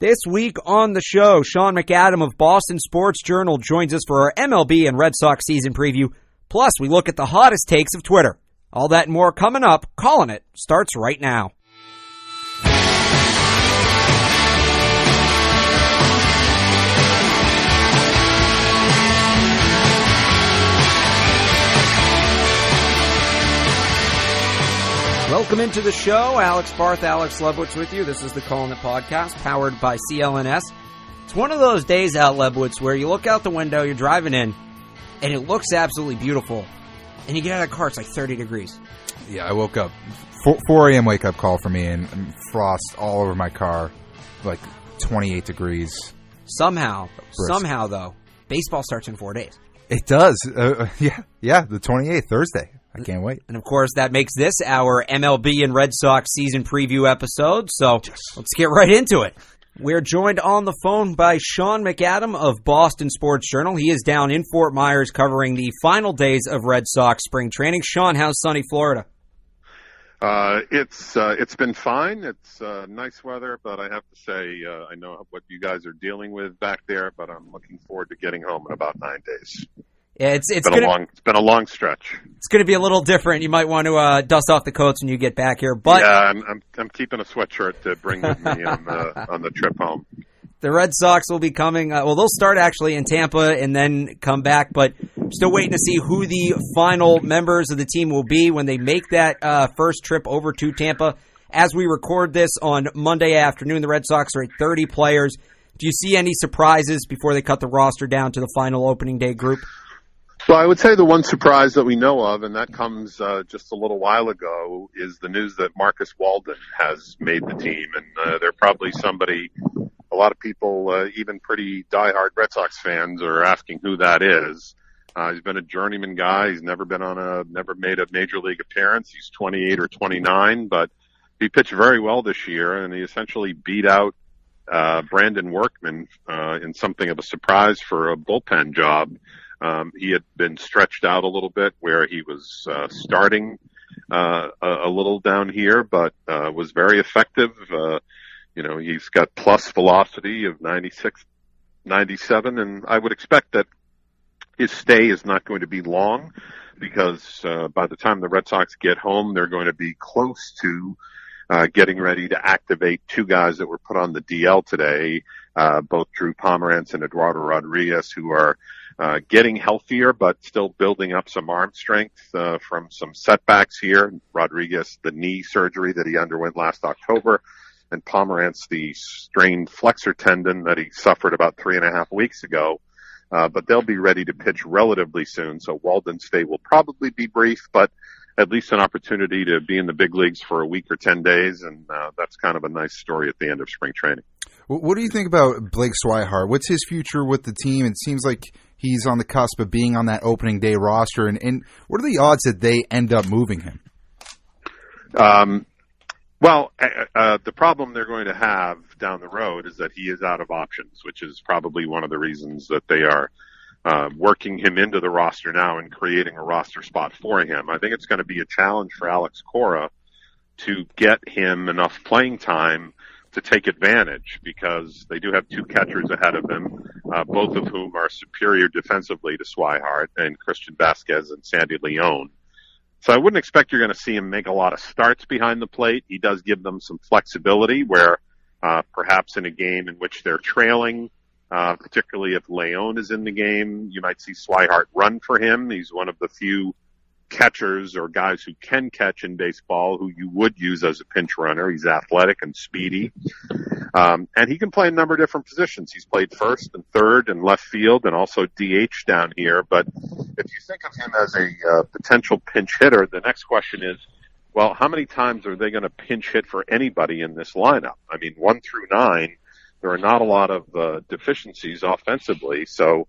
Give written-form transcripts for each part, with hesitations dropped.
This week on the show, Sean McAdam of Boston Sports Journal joins us for our MLB and Red Sox season preview. Plus, we look at the hottest takes of Twitter. All that and more coming up. Calling It starts right now. Welcome into the show. Alex Barth, Alex Lebowitz with you. This is the Calling It podcast, powered by CLNS. It's one of those days out, Lebowitz, where you look out the window, you're driving in, and it looks absolutely beautiful. And you get out of the car, it's like 30 degrees. Yeah, I woke up, 4 a.m. wake-up call for me, and frost all over my car, like 28 degrees. Somehow, though, baseball starts in 4 days. It does. Yeah, the 28th, Thursday. I can't wait. And, of course, that makes this our MLB and Red Sox season preview episode, so Let's get right into it. We're joined on the phone by Sean McAdam of Boston Sports Journal. He is down in Fort Myers covering the final days of Red Sox spring training. Sean, how's sunny Florida? It's been fine. It's nice weather, but I have to say I know what you guys are dealing with back there, but I'm looking forward to getting home in about 9 days. Yeah, it's been a long stretch. It's going to be a little different. You might want to dust off the coats when you get back here. But yeah, I'm keeping a sweatshirt to bring with me on the trip home. The Red Sox will be coming. They'll start actually in Tampa and then come back. But still waiting to see who the final members of the team will be when they make that first trip over to Tampa. As we record this on Monday afternoon, the Red Sox are at 30 players. Do you see any surprises before they cut the roster down to the final opening day group? Well, I would say the one surprise that we know of, and that comes just a little while ago, is the news that Marcus Walden has made the team. And they're probably somebody, a lot of people, even pretty diehard Red Sox fans, are asking who that is. He's been a journeyman guy. He's never made a major league appearance. He's 28 or 29, but he pitched very well this year, and he essentially beat out Brandon Workman in something of a surprise for a bullpen job. He had been stretched out a little bit where he was starting a little down here, but was very effective. He's got plus velocity of 96, 97, and I would expect that his stay is not going to be long because by the time the Red Sox get home, they're going to be close to getting ready to activate two guys that were put on the DL today, both Drew Pomerantz and Eduardo Rodriguez, who are getting healthier, but still building up some arm strength from some setbacks here. Rodriguez, the knee surgery that he underwent last October, and Pomerantz, the strained flexor tendon that he suffered about 3.5 weeks ago. But they'll be ready to pitch relatively soon. So Walden's stay will probably be brief, but at least an opportunity to be in the big leagues for a week or 10 days. And that's kind of a nice story at the end of spring training. What do you think about Blake Swihart? What's his future with the team? It seems like he's on the cusp of being on that opening day roster. And what are the odds that they end up moving him? The problem they're going to have down the road is that he is out of options, which is probably one of the reasons that they are working him into the roster now and creating a roster spot for him. I think it's going to be a challenge for Alex Cora to get him enough playing time to take advantage because they do have two catchers ahead of them, both of whom are superior defensively to Swihart, and Christian Vasquez and Sandy Leon. So I wouldn't expect you're going to see him make a lot of starts behind the plate. He does give them some flexibility where perhaps in a game in which they're trailing, particularly if Leon is in the game, you might see Swihart run for him. He's one of the few catchers or guys who can catch in baseball who you would use as a pinch runner. He's athletic and speedy. And he can play a number of different positions. He's played first and third and left field and also DH down here. But if you think of him as a potential pinch hitter, the next question is, well, how many times are they going to pinch hit for anybody in this lineup? I mean, 1 through 9, there are not a lot of deficiencies offensively. So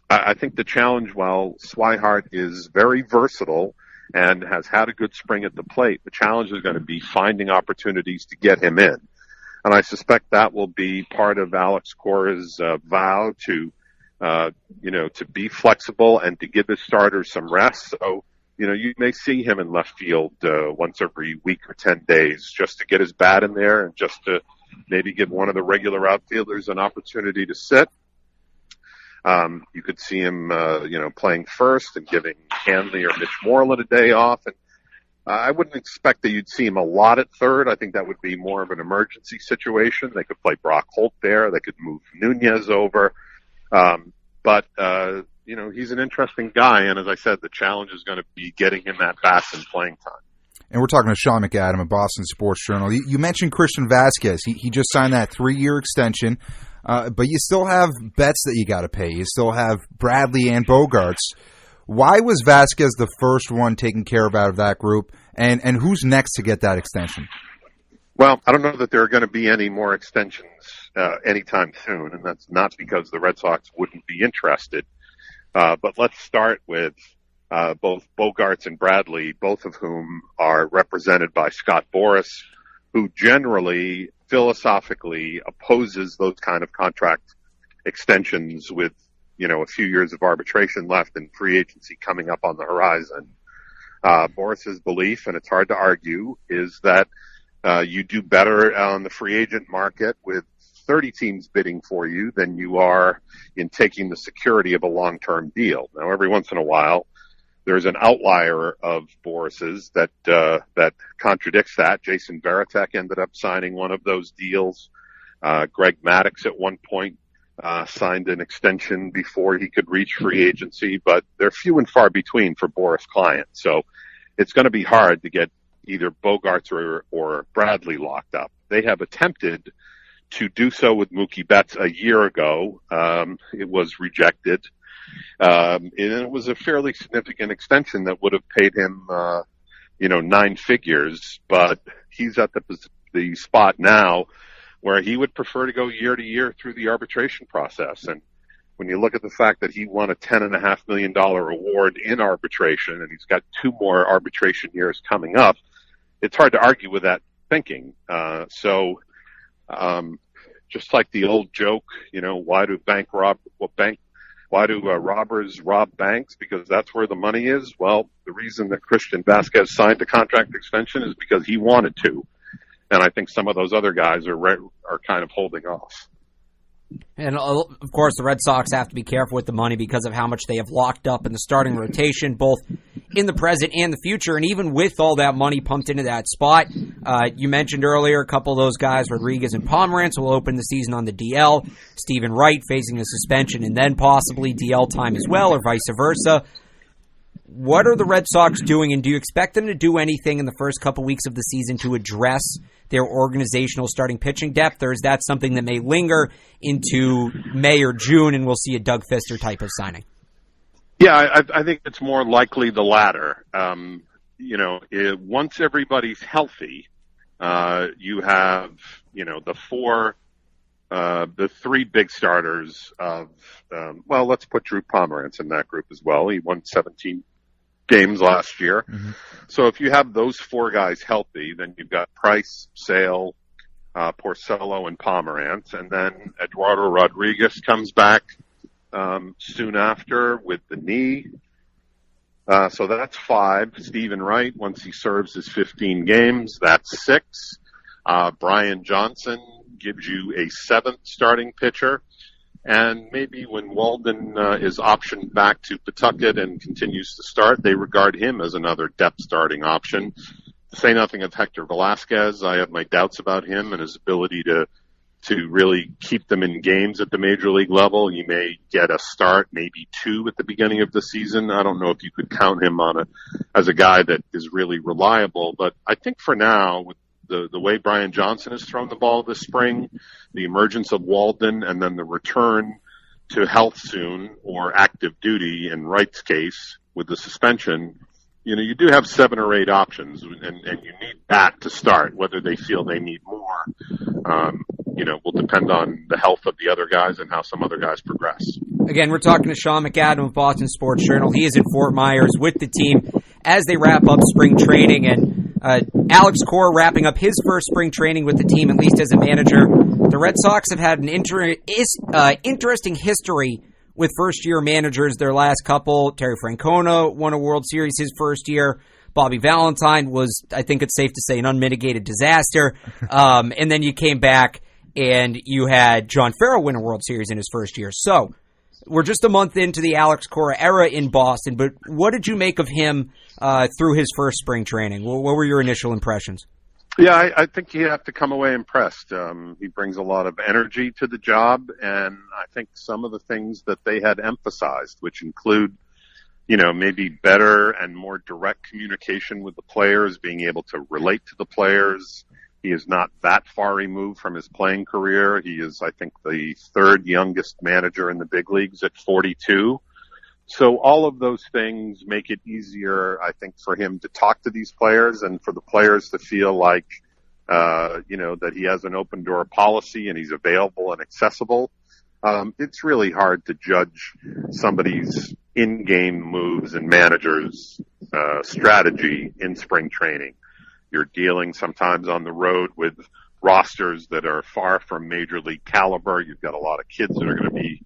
I think the challenge, while Swihart is very versatile and has had a good spring at the plate, the challenge is going to be finding opportunities to get him in. And I suspect that will be part of Alex Cora's vow to be flexible and to give his starters some rest. So, you may see him in left field once every week or 10 days just to get his bat in there and just to maybe give one of the regular outfielders an opportunity to sit. You could see him, playing first and giving Hanley or Mitch Moreland a day off. And I wouldn't expect that you'd see him a lot at third. I think that would be more of an emergency situation. They could play Brock Holt there. They could move Nunez over. But he's an interesting guy. And as I said, the challenge is going to be getting him at bats and playing time. And we're talking to Sean McAdam of Boston Sports Journal. You mentioned Christian Vasquez. He just signed that 3-year extension. But you still have bets that you got to pay. You still have Bradley and Bogarts. Why was Vasquez the first one taken care of out of that group? And who's next to get that extension? Well, I don't know that there are going to be any more extensions anytime soon, and that's not because the Red Sox wouldn't be interested. But let's start with both Bogarts and Bradley, both of whom are represented by Scott Boras, who generally, philosophically, opposes those kind of contract extensions with, a few years of arbitration left and free agency coming up on the horizon. Boras's belief, and it's hard to argue, is that you do better on the free agent market with 30 teams bidding for you than you are in taking the security of a long-term deal. Now, every once in a while, there's an outlier of Boras's that contradicts that. Jason Varitek ended up signing one of those deals. Greg Maddux at one point signed an extension before he could reach free agency, but they're few and far between for Boras clients. So it's going to be hard to get either Bogarts or Bradley locked up. They have attempted to do so with Mookie Betts a year ago. It was rejected. And it was a fairly significant extension that would have paid him, 9 figures, but he's at the spot now where he would prefer to go year to year through the arbitration process. And when you look at the fact that he won a $10.5 million award in arbitration and he's got 2 more arbitration years coming up, it's hard to argue with that thinking. Just like the old joke, why do robbers rob banks? Because that's where the money is. Well, the reason that Christian Vasquez signed a contract extension is because he wanted to. And I think some of those other guys are kind of holding off. And, of course, the Red Sox have to be careful with the money because of how much they have locked up in the starting rotation, both in the present and the future. And even with all that money pumped into that spot, you mentioned earlier a couple of those guys, Rodriguez and Pomerantz, will open the season on the DL. Stephen Wright facing a suspension and then possibly DL time as well, or vice versa. What are the Red Sox doing, and do you expect them to do anything in the first couple weeks of the season to address their organizational starting pitching depth, or is that something that may linger into May or June and we'll see a Doug Fister type of signing? Yeah, I think it's more likely the latter. Once everybody's healthy, you have, the 3 big starters of, let's put Drew Pomerantz in that group as well. He won 17 games last year. Mm-hmm. So if you have those 4 guys healthy, then you've got Price, Sale, Porcello, and Pomerantz. And then Eduardo Rodriguez comes back soon after with the knee. So that's 5. Stephen Wright, once he serves his 15 games, that's 6. Brian Johnson gives you a 7th starting pitcher. And maybe when Walden is optioned back to Pawtucket and continues to start, they regard him as another depth starting option. To say nothing of Hector Velasquez, I have my doubts about him and his ability to really keep them in games at the major league level. You may get a start, maybe 2 at the beginning of the season. I don't know if you could count him as a guy that is really reliable. But I think for now, with the way Brian Johnson has thrown the ball this spring, the emergence of Walden, and then the return to health soon or active duty in Wright's case with the suspension, you do have 7 or 8 options, and you need that to start. Whether they feel they need more, will depend on the health of the other guys and how some other guys progress. Again, we're talking to Sean McAdam of Boston Sports Journal. He is in Fort Myers with the team as they wrap up spring training, and Alex Cora wrapping up his first spring training with the team, at least as a manager. The Red Sox have had an interesting history with first-year managers their last couple. Terry Francona won a World Series his first year. Bobby Valentine was, I think it's safe to say, an unmitigated disaster. And then you came back and you had John Farrell win a World Series in his first year. So we're just a month into the Alex Cora era in Boston, but what did you make of him through his first spring training? What were your initial impressions? Yeah, I think you have to come away impressed. He brings a lot of energy to the job, and I think some of the things that they had emphasized, which include, maybe better and more direct communication with the players, being able to relate to the players. He is not that far removed from his playing career. He is, I think, the third youngest manager in the big leagues at 42. So all of those things make it easier, I think, for him to talk to these players and for the players to feel like, that he has an open door policy and he's available and accessible. It's really hard to judge somebody's in-game moves and managers' strategy in spring training. You're dealing sometimes on the road with rosters that are far from major league caliber. You've got a lot of kids that are going to be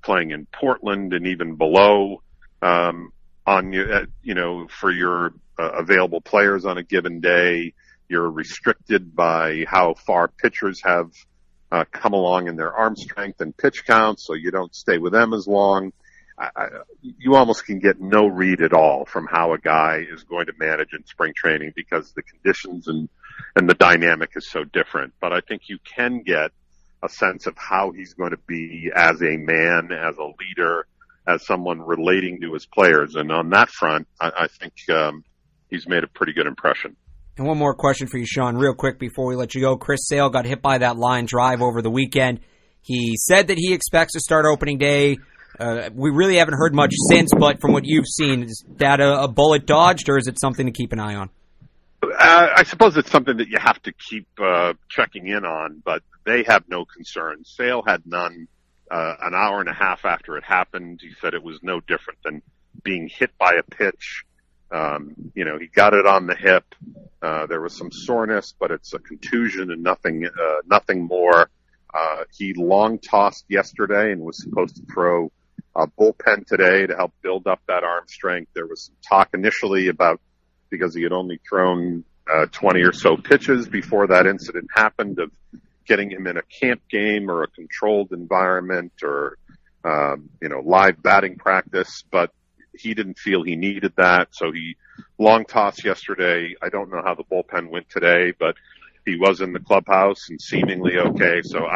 playing in Portland and even below, for your available players on a given day. You're restricted by how far pitchers have come along in their arm strength and pitch count, so you don't stay with them as long. You almost can get no read at all from how a guy is going to manage in spring training because the conditions and the dynamic is so different. But I think you can get a sense of how he's going to be as a man, as a leader, as someone relating to his players. And on that front, I think he's made a pretty good impression. And one more question for you, Sean, real quick before we let you go. Chris Sale got hit by that line drive over the weekend. He said that he expects to start opening day. We really haven't heard much since, but from what you've seen, is that a bullet dodged, or is it something to keep an eye on? I suppose it's something that you have to keep checking in on, but they have no concerns. Sale had none an hour and a half after it happened. He said it was no different than being hit by a pitch. He got it on the hip. There was some soreness, but it's a contusion and nothing more. He long tossed yesterday and was supposed to throw a bullpen today to help build up that arm strength. There was some talk initially about, because he had only thrown 20 or so pitches before that incident happened, of getting him in a camp game or a controlled environment or, live batting practice. But he didn't feel he needed that, so he long tossed yesterday. I don't know how the bullpen went today, but he was in the clubhouse and seemingly okay. So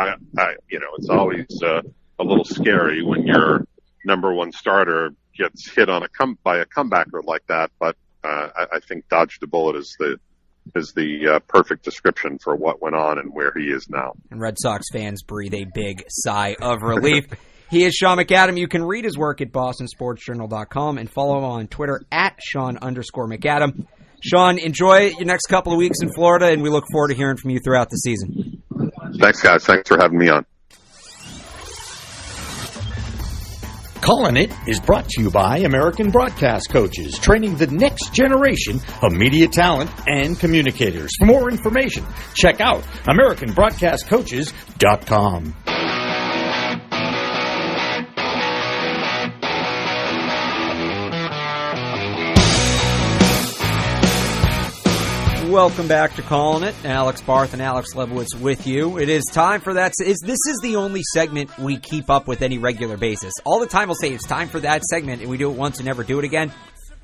it's always a little scary when your number one starter gets hit on by a comebacker like that. But I think dodged a bullet is the perfect description for what went on and where he is now. And Red Sox fans breathe a big sigh of relief. He is Sean McAdam. You can read his work at bostonsportsjournal.com and follow him on Twitter at Sean_McAdam. Sean, enjoy your next couple of weeks in Florida, and we look forward to hearing from you throughout the season. Thanks, guys. Thanks for having me on. Callin' It is brought to you by American Broadcast Coaches, training the next generation of media talent and communicators. For more information, check out AmericanBroadcastCoaches.com. Welcome back to Calling It. Alex Barth and Alex Lebowitz with you. It is time for that. This is the only segment we keep up with any regular basis. All the time we'll say it's time for that segment, and we do it once and never do it again.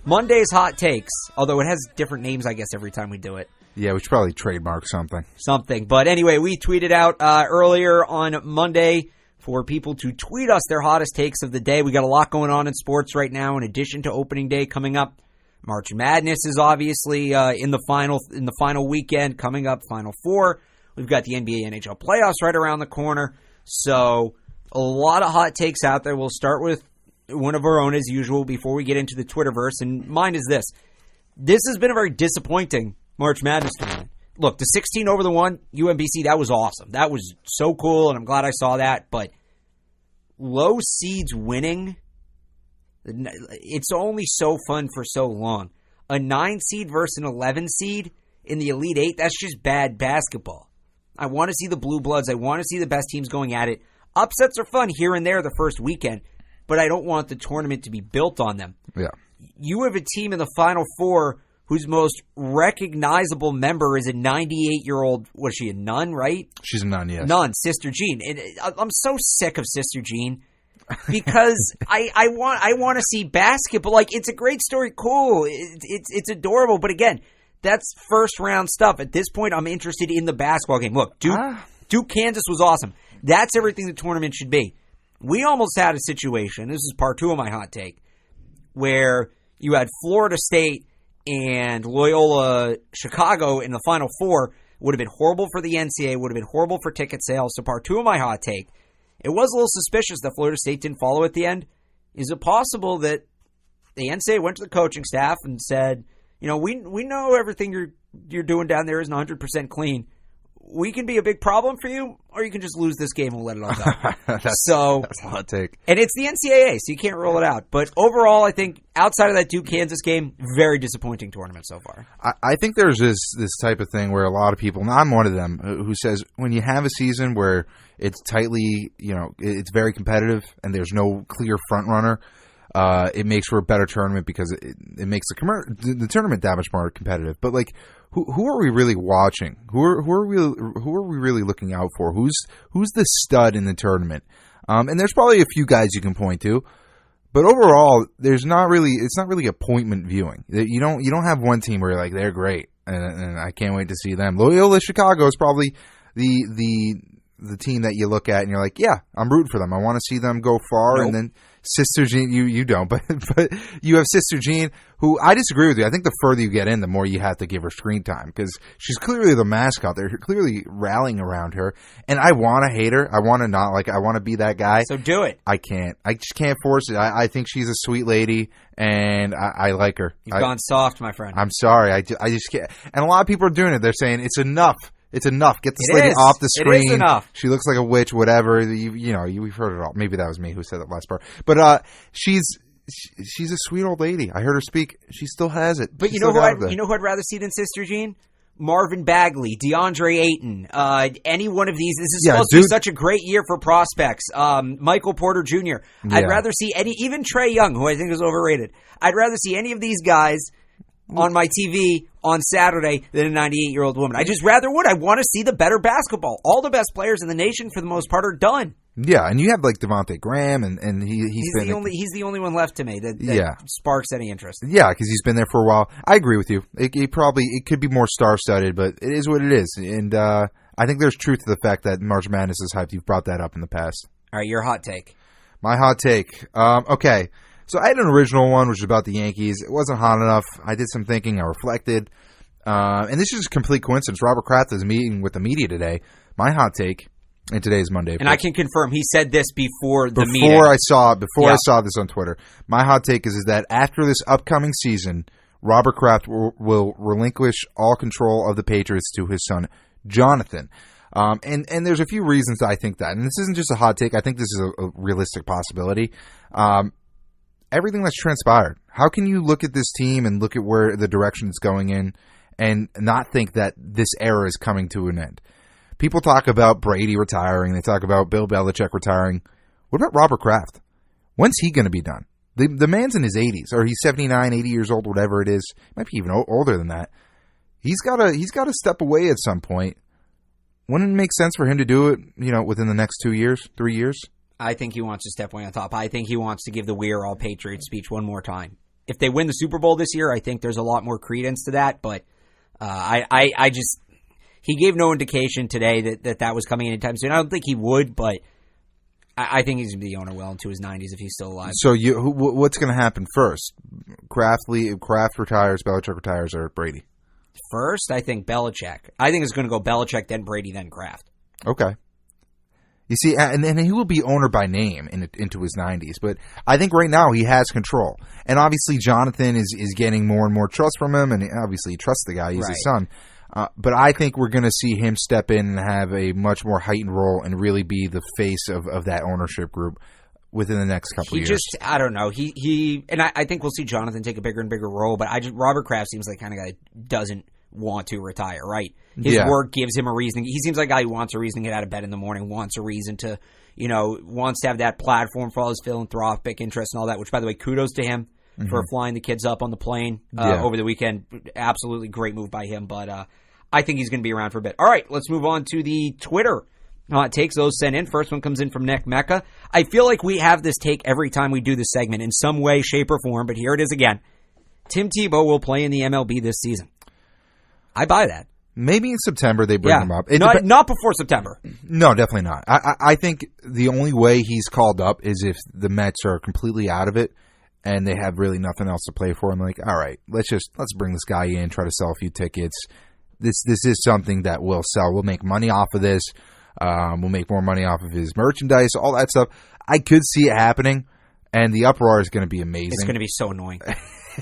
Monday's Hot Takes, although it has different names, I guess, every time we do it. Yeah, we should probably trademark something. But anyway, we tweeted out earlier on Monday for people to tweet us their hottest takes of the day. We got a lot going on in sports right now, in addition to opening day coming up. March Madness is obviously in the final weekend coming up, Final Four. We've got the NBA NHL playoffs right around the corner. So a lot of hot takes out there. We'll start with one of our own as usual before we get into the Twitterverse. And mine is this. This has been a very disappointing March Madness tournament. Look, the 16 over the 1, UMBC, that was awesome. That was so cool, and I'm glad I saw that. But low seeds winning, it's only so fun for so long. A 9 seed versus an 11 seed in the Elite 8, that's just bad basketball. I want to see the Blue Bloods. I want to see the best teams going at it. Upsets are fun here and there the first weekend, but I don't want the tournament to be built on them. Yeah. You have a team in the Final Four whose most recognizable member is a 98-year-old, was she a nun, right? She's a nun, yes. Nun, Sister Jean. And I'm so sick of Sister Jean because I want to see basketball. Like, it's a great story, cool. It's adorable, but again, that's first-round stuff. At this point, I'm interested in the basketball game. Look, Duke Kansas was awesome. That's everything the tournament should be. We almost had a situation, this is part 2 of my hot take, where you had Florida State and Loyola Chicago in the Final Four. Would have been horrible for the NCAA, would have been horrible for ticket sales. So part 2 of my hot take, it was a little suspicious that Florida State didn't follow at the end. Is it possible that the NCAA went to the coaching staff and said, you know, we know everything you're doing down there isn't 100% clean. We can be a big problem for you, or you can just lose this game and let it all go. That's a hot take. And it's the NCAA, so you can't rule it out. But overall, I think outside of that Duke-Kansas game, very disappointing tournament so far. I think there's this type of thing where a lot of people, and I'm one of them, who says when you have a season where it's tightly, you know, it's very competitive and there's no clear front runner, it makes for a better tournament because it makes the tournament that much more competitive. But like, who are we really watching? Who are we really looking out for? Who's the stud in the tournament? And there's probably a few guys you can point to, but overall, it's not really appointment viewing. You don't have one team where you're like, they're great and I can't wait to see them. Loyola Chicago is probably the team that you look at and you're like, yeah, I'm rooting for them. I want to see them go far. Nope. And then Sister Jean, you don't, but you have Sister Jean, who I disagree with you. I think the further you get in, the more you have to give her screen time because she's clearly the mascot. They're clearly rallying around her, and I want to hate her. I want to not like. I want to be that guy. So do it. I can't. I just can't force it. I think she's a sweet lady, and I like her. You've gone soft, my friend. I'm sorry. I just can't. And a lot of people are doing it. They're saying it's enough. It's enough. Get this lady off the screen. It is enough. She looks like a witch, whatever. We've heard it all. Maybe that was me who said that last part. But she's a sweet old lady. I heard her speak. She still has it. But you know who I'd rather see than Sister Jean? Marvin Bagley, DeAndre Ayton, any one of these. This is supposed to be such a great year for prospects. Michael Porter Jr. I'd rather see even Trae Young, who I think is overrated. I'd rather see any of these guys on my TV on Saturday than a 98-year-old woman. I just rather would. I want to see the better basketball. All the best players in the nation, for the most part, are done. Yeah, and you have like Devontae Graham, and he's the only one left to me that sparks any interest. Yeah, because he's been there for a while. I agree with you. It could be more star-studded, but it is what it is. And I think there's truth to the fact that March Madness is hyped. You've brought that up in the past. All right, your hot take. My hot take. Okay. So I had an original one, which was about the Yankees. It wasn't hot enough. I did some thinking. I reflected. And this is just a complete coincidence. Robert Kraft is meeting with the media today. My hot take, and today is Monday. And I can confirm he said this before the meeting. I saw this on Twitter. My hot take is that after this upcoming season, Robert Kraft will relinquish all control of the Patriots to his son, Jonathan. And there's a few reasons that I think that. And this isn't just a hot take. I think this is a realistic possibility. Everything that's transpired. How can you look at this team and look at where the direction it's going in and not think that this era is coming to an end? People talk about Brady retiring. They talk about Bill Belichick retiring. What about Robert Kraft? When's he going to be done? The man's in his 80s, or he's 79, 80 years old, whatever it is. Might be even older than that. He's got to step away at some point. Wouldn't it make sense for him to do it, within the next 2 years, 3 years? I think he wants to step away on top. I think he wants to give the "We Are All Patriots" speech one more time. If they win the Super Bowl this year, I think there's a lot more credence to that. But he gave no indication today that was coming anytime soon. I don't think he would, but I think he's going to be the owner well into his 90s if he's still alive. So what's going to happen first? Kraft retires, Belichick retires, or Brady? First, I think Belichick. I think it's going to go Belichick, then Brady, then Kraft. Okay. You see, and then he will be owner by name into his 90s. But I think right now he has control. And obviously Jonathan is getting more and more trust from him, and obviously he trusts the guy. He's his son. But I think we're going to see him step in and have a much more heightened role and really be the face of that ownership group within the next couple of years. I don't know. I think we'll see Jonathan take a bigger and bigger role, but Robert Kraft seems like the kind of guy that doesn't want to retire, right? His work gives him a reason. He seems like a guy who wants a reason to get out of bed in the morning, wants a reason to, wants to have that platform for all his philanthropic interests and all that, which, by the way, kudos to him. for flying the kids up on the plane over the weekend. Absolutely great move by him, but I think he's going to be around for a bit. All right, let's move on to the Twitter takes. Those sent in. First one comes in from Nick Mecca. I feel like we have this take every time we do this segment in some way, shape, or form, but here it is again. Tim Tebow will play in the MLB this season. I buy that. Maybe in September they bring him up. Not before September. No, definitely not. I think the only way he's called up is if the Mets are completely out of it and they have really nothing else to play for. I'm like, all right, let's bring this guy in, try to sell a few tickets. This is something that will sell. We'll make money off of this. We'll make more money off of his merchandise, all that stuff. I could see it happening, and the uproar is going to be amazing. It's going to be so annoying.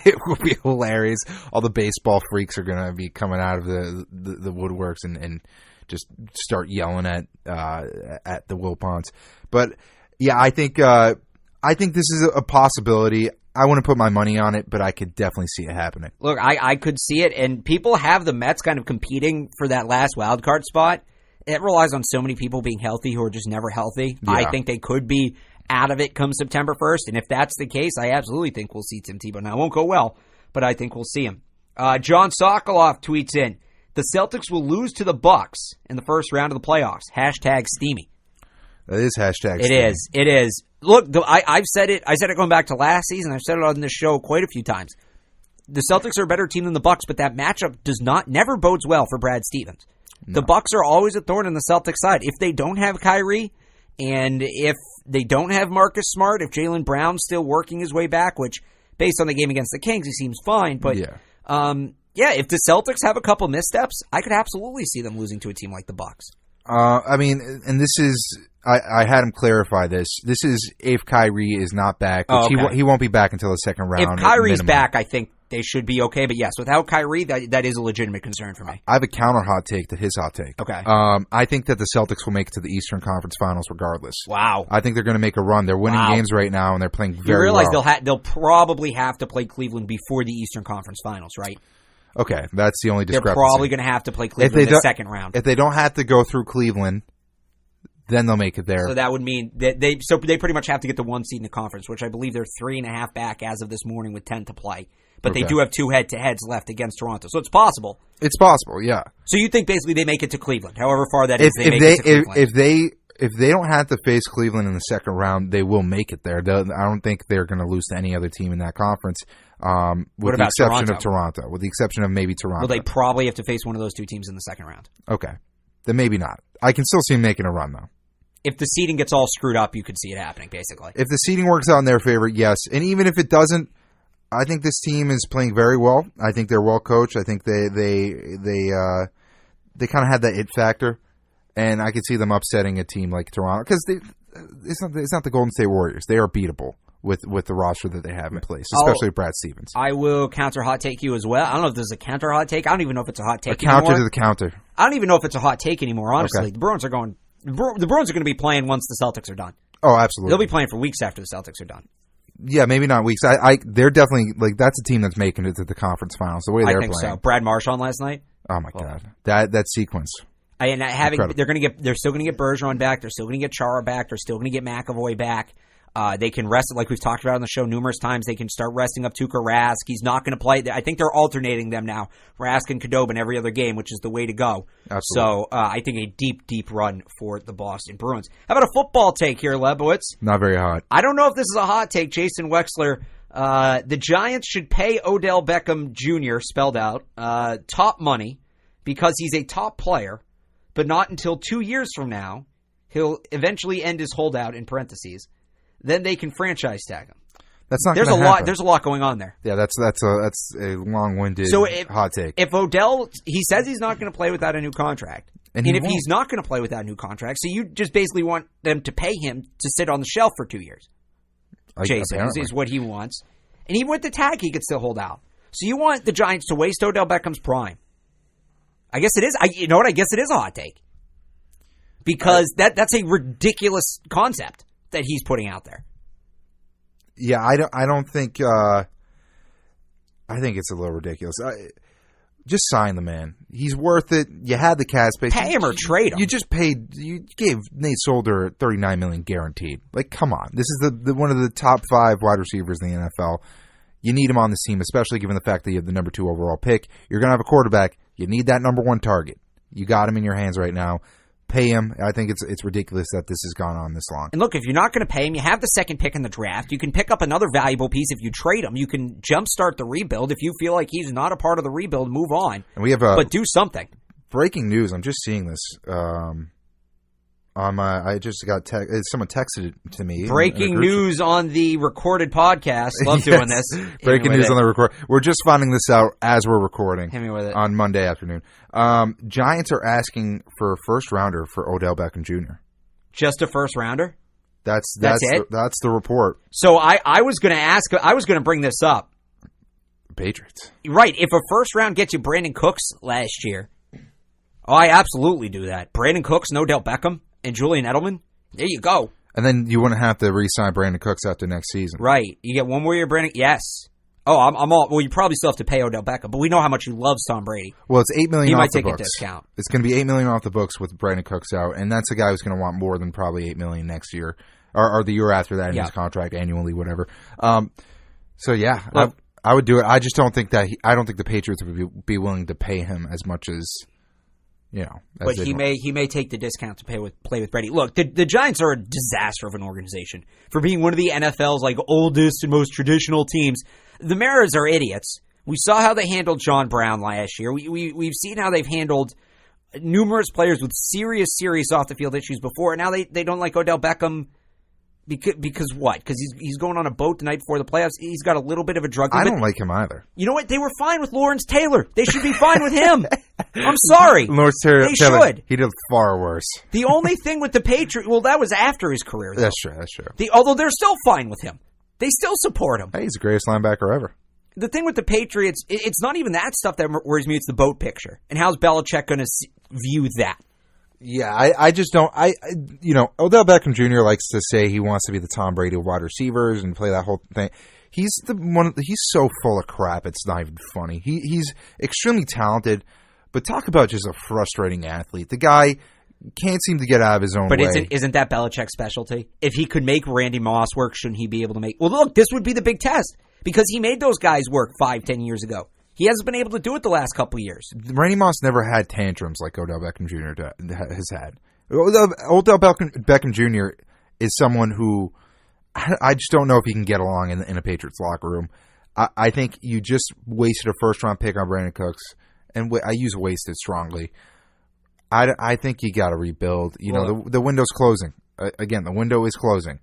It will be hilarious. All the baseball freaks are going to be coming out of the woodworks and just start yelling at the Wilpons. But yeah, I think this is a possibility. I wouldn't put my money on it, but I could definitely see it happening. Look, I could see it, and people have the Mets kind of competing for that last wild card spot. It relies on so many people being healthy who are just never healthy. Yeah. I think they could be out of it come September 1st, and if that's the case, I absolutely think we'll see Tim Tebow. Now, it won't go well, but I think we'll see him. John Sokoloff tweets in, the Celtics will lose to the Bucks in the first round of the playoffs. Hashtag steamy. That is hashtag steamy. It is. Look, I've said it. I said it going back to last season. I've said it on this show quite a few times. The Celtics are a better team than the Bucks, but that matchup never bodes well for Brad Stevens. No. The Bucks are always a thorn on the Celtics side. If they don't have Kyrie, and if they don't have Marcus Smart, if Jaylen Brown's still working his way back, which based on the game against the Kings, he seems fine. But if the Celtics have a couple missteps, I could absolutely see them losing to a team like the Bucks. I mean, and this is I had him clarify this. This is if Kyrie is not back. He won't be back until the second round. If Kyrie's back, I think they should be okay. But yes, without Kyrie, that is a legitimate concern for me. I have a counter hot take to his hot take. Okay. I think that the Celtics will make it to the Eastern Conference Finals regardless. Wow. I think they're going to make a run. They're winning games right now, and they're playing very well. You realize they'll probably have to play Cleveland before the Eastern Conference Finals, right? Okay, that's the only discrepancy. They're probably going to have to play Cleveland in the second round. If they don't have to go through Cleveland, then they'll make it there. So that would mean that they pretty much have to get the 1 seed in the conference, which I believe they're 3.5 back as of this morning with 10 to play. But they do have 2 head-to-heads left against Toronto, so it's possible. It's possible, yeah. So you think basically they make it to Cleveland, however far that is. They make it to Cleveland. If they don't have to face Cleveland in the second round, they will make it there. I don't think they're going to lose to any other team in that conference, with the exception of Toronto. With the exception of maybe Toronto. Well, they probably have to face one of those 2 teams in the second round. Okay, then maybe not. I can still see them making a run though. If the seeding gets all screwed up, you could see it happening, basically. If the seeding works out in their favor, yes. And even if it doesn't, I think this team is playing very well. I think they're well coached. I think they kind of have that it factor, and I could see them upsetting a team like Toronto because it's not the Golden State Warriors. They are beatable with the roster that they have in place, especially Brad Stevens. I will counter hot take you as well. I don't know if this is a counter hot take. I don't even know if it's a hot take anymore. Counter to the counter. I don't even know if it's a hot take anymore. Honestly, okay. The Bruins are going to be playing once the Celtics are done. Oh, absolutely. They'll be playing for weeks after the Celtics are done. Yeah, maybe not weeks. They're definitely that's a team that's making it to the conference finals. The way they're playing. I think so. Brad Marchand last night. Oh my God, that sequence. They're still going to get Bergeron back. They're still going to get Chara back. They're still going to get McAvoy back. They can rest, like we've talked about on the show numerous times. They can start resting up Tuukka Rask. He's not going to play. I think they're alternating them now, Rask and Khudobin every other game, which is the way to go. Absolutely. So I think a deep, deep run for the Boston Bruins. How about a football take here, Lebowitz? Not very hot. I don't know if this is a hot take. Jason Wexler, the Giants should pay Odell Beckham Jr., spelled out, top money because he's a top player, but not until 2 years from now. He'll eventually end his holdout, in parentheses. Then they can franchise tag him. That's not. There's a lot. There's a lot going on there. Yeah, that's a long-winded hot take. If Odell, he says he's not going to play without a new contract, and if he's not going to play without a new contract, so you just basically want them to pay him to sit on the shelf for 2 years. Jason is what he wants, and even with the tag, he could still hold out. So you want the Giants to waste Odell Beckham's prime? I guess it is. You know what? I guess it is a hot take because that's a ridiculous concept that he's putting out there. Yeah, I don't think. I think it's a little ridiculous. Just sign the man. He's worth it. You had the cap space. Pay him or trade him. You just paid. You gave Nate Solder $39 million guaranteed. Like, come on. This is the one of the top 5 wide receivers in the NFL. You need him on this team, especially given the fact that you have the number 2 overall pick. You're going to have a quarterback. You need that number 1 target. You got him in your hands right now. Pay him. I think it's ridiculous that this has gone on this long. And look, if you're not going to pay him, you have the second pick in the draft. You can pick up another valuable piece if you trade him. You can jumpstart the rebuild. If you feel like he's not a part of the rebuild, move on. And we have but do something. Breaking news. I'm just seeing this. I just got someone texted it to me. Breaking news on the recorded podcast. Love doing this. Breaking news on the record. We're just finding this out as we're recording. Hit me with it. On Monday afternoon. Giants are asking for a first rounder for Odell Beckham Jr. Just a first rounder? That's it? That's the report. So I was going to ask. I was going to bring this up. Patriots. Right. If a first round gets you Brandon Cooks last year, I absolutely do that. Brandon Cooks, no Odell Beckham. And Julian Edelman, there you go. And then you wouldn't have to re-sign Brandon Cooks after next season. Right. You get one more year, Brandon. Yes. Oh, I'm all. Well, you probably still have to pay Odell Beckham, but we know how much he loves Tom Brady. Well, it's $8 million he off might the take books. A discount. It's going to be $8 million off the books with Brandon Cooks out, and that's a guy who's going to want more than probably $8 million next year or the year after that in his contract annually, whatever. So yeah, look, I would do it. I just don't think that I don't think the Patriots would be willing to pay him as much as. But he may take the discount to play with Brady. Look, the Giants are a disaster of an organization for being one of the NFL's oldest and most traditional teams. The Maras are idiots. We saw how they handled John Brown last year. We've seen how they've handled numerous players with serious off the field issues before. And now they don't like Odell Beckham. Because what? Because he's going on a boat the night before the playoffs. He's got a little bit of a drug. I don't like him either. You know what? They were fine with Lawrence Taylor. They should be fine with him. I'm sorry. Lawrence Taylor. They should. He did far worse. The only thing with the Patriots, well, that was after his career. Though. That's true. Although they're still fine with him. They still support him. Hey, he's the greatest linebacker ever. The thing with the Patriots, it's not even that stuff that worries me. It's the boat picture. And how's Belichick going to view that? Yeah, I just don't. Odell Beckham Jr. likes to say he wants to be the Tom Brady of wide receivers and play that whole thing. He's He's so full of crap. It's not even funny. He's extremely talented, but talk about just a frustrating athlete. The guy can't seem to get out of his own way. But isn't that Belichick's specialty? If he could make Randy Moss work, shouldn't he be able to make? Well, look, this would be the big test because he made those guys work 5-10 years ago. He hasn't been able to do it the last couple of years. Randy Moss never had tantrums like Odell Beckham Jr. has had. Odell Beckham Jr. is someone who I just don't know if he can get along in a Patriots locker room. I think you just wasted a first-round pick on Brandon Cooks, and I use wasted strongly. I think you got to rebuild. The window's closing. Again, the window is closing.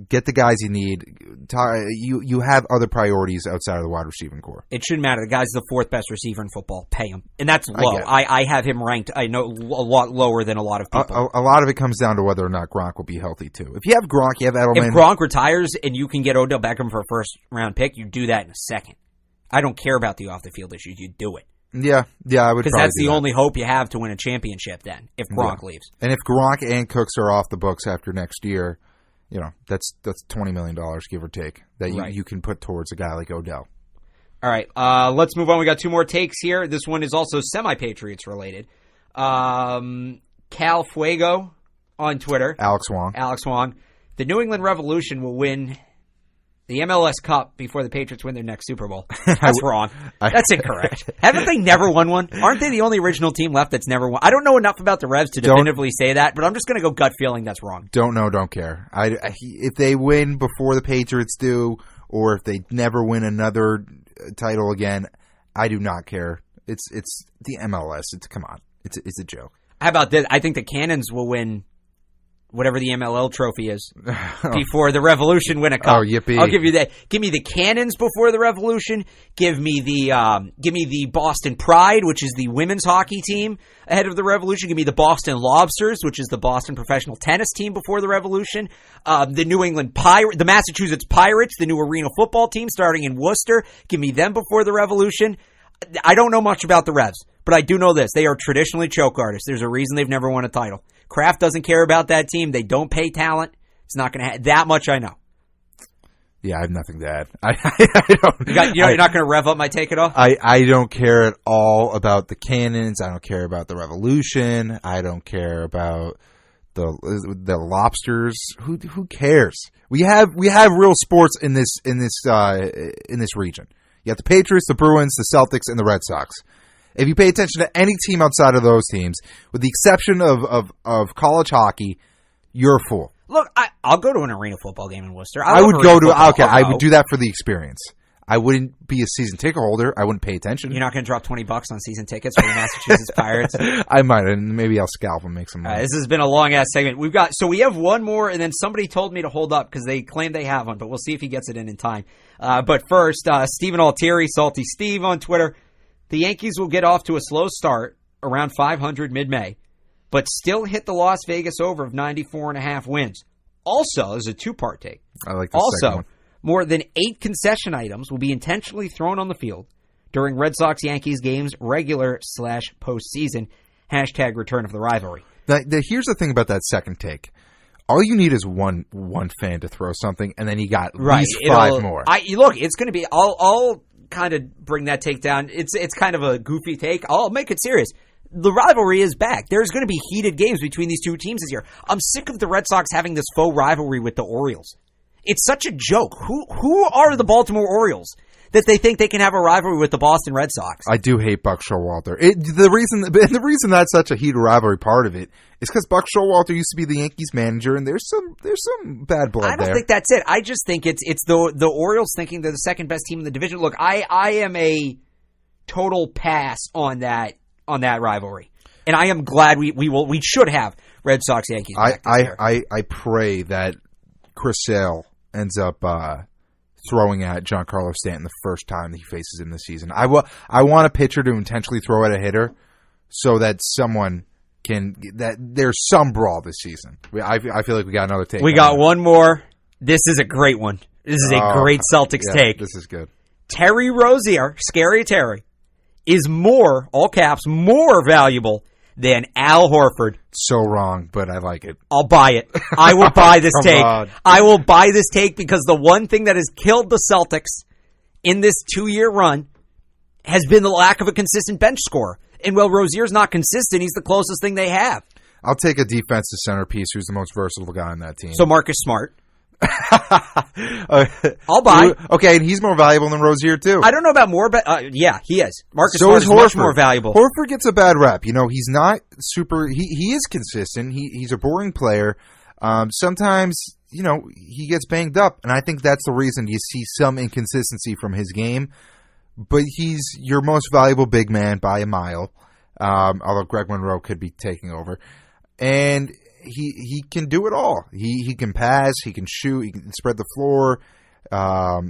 Get the guys you need. You have other priorities outside of the wide receiving core. It shouldn't matter. The guy's the 4th best receiver in football. Pay him. And that's low. I have him ranked, I know, a lot lower than a lot of people. A lot of it comes down to whether or not Gronk will be healthy, too. If you have Gronk, you have Edelman. If Gronk retires and you can get Odell Beckham for a first-round pick, you do that in a second. I don't care about the off-the-field issues. You do it. Yeah, I would. Because that's the only hope you have to win a championship then, if Gronk leaves. And if Gronk and Cooks are off the books after next year, that's $20 million, give or take, that you can put towards a guy like Odell. All right, let's move on. We got 2 more takes here. This one is also semi-Patriots related. Cal Fuego on Twitter. Alex Wong. The New England Revolution will win the MLS Cup before the Patriots win their next Super Bowl. That's wrong. That's incorrect. Haven't they never won one? Aren't they the only original team left that's never won? I don't know enough about the Revs to definitively say that, but I'm just going to go gut feeling that's wrong. Don't know, don't care. If they win before the Patriots do, or if they never win another title again, I do not care. It's the MLS. Come on. It's a joke. How about this? I think the Cannons will win whatever the MLL trophy is before the Revolution win a cup. Oh, yippee. I'll give you that. Give me the Cannons before the Revolution. Give me the Boston Pride, which is the women's hockey team ahead of the Revolution. Give me the Boston Lobsters, which is the Boston professional tennis team before the Revolution. The New England the Massachusetts Pirates, the new arena football team starting in Worcester. Give me them before the Revolution. I don't know much about the Revs, but I do know this. They are traditionally choke artists. There's a reason they've never won a title. Kraft doesn't care about that team. They don't pay talent. It's not going to that much I know. Yeah, I have nothing to add. I don't. You're not going to rev up my take at all? I don't care at all about the Cannons. I don't care about the Revolution. I don't care about the lobsters. Who cares? We have real sports in this region. You have the Patriots, the Bruins, the Celtics, and the Red Sox. If you pay attention to any team outside of those teams, with the exception of college hockey, you're a fool. Look, I'll go to an arena football game in Worcester. I would go to I would do that for the experience. I wouldn't be a season ticket holder. I wouldn't pay attention. You're not going to drop $20 on season tickets for the Massachusetts Pirates? I might, and maybe I'll scalp and make some money. This has been a long-ass segment. We have one more, and then somebody told me to hold up because they claim they have one, but we'll see if he gets it in time. But first, Stephen Altieri, Salty Steve on Twitter. The Yankees will get off to a slow start around 500 mid-May, but still hit the Las Vegas over of 94.5 wins. Also, there's a two-part take. I like the second one. More than 8 concession items will be intentionally thrown on the field during Red Sox-Yankees games, regular/postseason. # return of the rivalry. Here's the thing about that second take. All you need is one fan to throw something, and then you got at least 5 more. Look, it's going to be. I'll kind of bring that take down. It's kind of a goofy take. I'll make it serious. The rivalry is back. There's going to be heated games between these two teams this year. I'm sick of the Red Sox having this faux rivalry with the Orioles. It's such a joke. Who are the Baltimore Orioles that they think they can have a rivalry with the Boston Red Sox? I do hate Buck Showalter. The reason that's such a heated rivalry part of it is because Buck Showalter used to be the Yankees manager, and there's some bad blood there. I don't think that's it. I just think it's the Orioles thinking they're the second best team in the division. Look, I am a total pass on that rivalry, and I am glad we should have Red Sox Yankees. I pray that Chris Sale ends up throwing at Giancarlo Stanton the first time that he faces him this season. I want a pitcher to intentionally throw at a hitter so that there's some brawl this season. I feel like we got another take. We got one more. This is a great one. This is a great Celtics take. This is good. Terry Rozier, Scary Terry, is more, all caps, more valuable than Al Horford. So wrong, but I like it. I'll buy it. I will buy this take. I will buy this take because the one thing that has killed the Celtics in this 2-year run has been the lack of a consistent bench scorer. And while Rozier's not consistent, he's the closest thing they have. I'll take a defensive centerpiece who's the most versatile guy on that team. So Marcus Smart. I'll buy. Okay, and he's more valuable than Rozier too. I don't know about more, but yeah, he is. Marcus Smart is much more valuable. Horford gets a bad rep. He's not super. He is consistent. He's a boring player. Sometimes he gets banged up, and I think that's the reason you see some inconsistency from his game. But he's your most valuable big man by a mile. Although Greg Monroe could be taking over, and he can do it all. He can pass, he can shoot, he can spread the floor.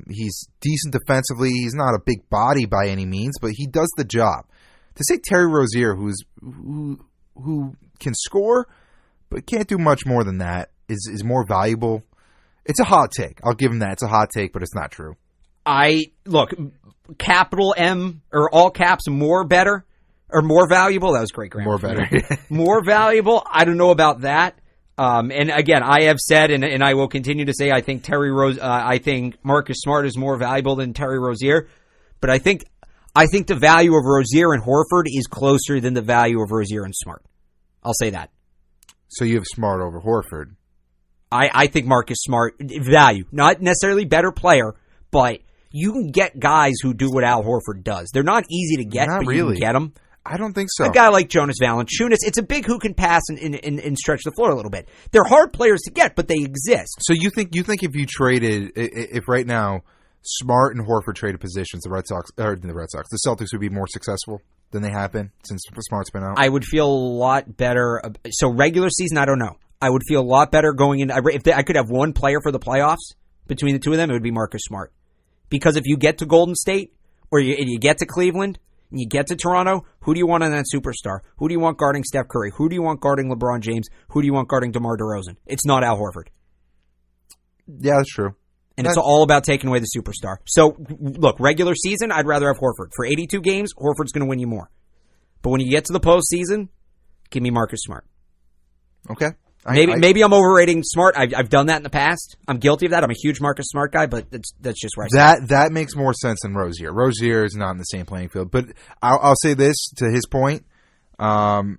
He's decent defensively. He's not a big body by any means, but he does the job. To say Terry Rozier, who can score but can't do much more than that, is more valuable. It's a hot take. I'll give him that. It's a hot take, but it's not true. Look, capital M or all caps more better. Or more valuable? That was great grammar. More better. More valuable? I don't know about that. And again, I have said, and I will continue to say, I think I think Marcus Smart is more valuable than Terry Rozier. But I think the value of Rozier and Horford is closer than the value of Rozier and Smart. I'll say that. So you have Smart over Horford. I think Marcus Smart, value. Not necessarily better player, but you can get guys who do what Al Horford does. They're not easy to get, but you can get them. I don't think so. A guy like Jonas Valanciunas, it's a big who can pass and stretch the floor a little bit. They're hard players to get, but they exist. So you think if right now Smart and Horford traded positions, the Celtics would be more successful than they have been since Smart's been out? I would feel a lot better. So regular season, I don't know. I would feel a lot better going in. If I could have one player for the playoffs between the two of them, it would be Marcus Smart. Because if you get to Golden State or you get to Cleveland, and you get to Toronto, who do you want on that superstar? Who do you want guarding Steph Curry? Who do you want guarding LeBron James? Who do you want guarding DeMar DeRozan? It's not Al Horford. Yeah, that's true. And it's all about taking away the superstar. So, look, regular season, I'd rather have Horford. For 82 games, Horford's going to win you more. But when you get to the postseason, give me Marcus Smart. Okay. Maybe I'm overrating Smart. I've done that in the past. I'm guilty of that. I'm a huge Marcus Smart guy, but that's just where I stand. That makes more sense than Rozier. Rozier is not in the same playing field. But I'll say this to his point. In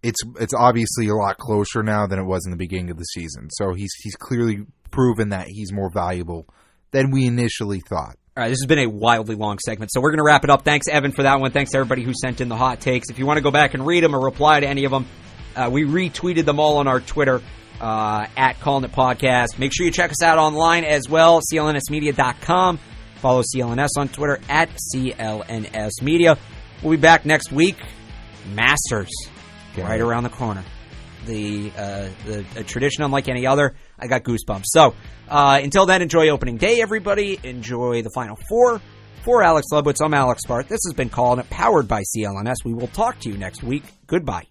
it's obviously a lot closer now than it was in the beginning of the season. So he's clearly proven that he's more valuable than we initially thought. All right, this has been a wildly long segment, so we're going to wrap it up. Thanks, Evan, for that one. Thanks to everybody who sent in the hot takes. If you want to go back and read them or reply to any of them, we retweeted them all on our Twitter, at Calling It Podcast. Make sure you check us out online as well, clnsmedia.com. Follow CLNS on Twitter, at CLNS Media. We'll be back next week. Masters, right around the corner. A tradition unlike any other. I got goosebumps. So, until then, enjoy opening day, everybody. Enjoy the Final Four. For Alex Lebowitz, I'm Alex Barth. This has been Calling It, powered by CLNS. We will talk to you next week. Goodbye.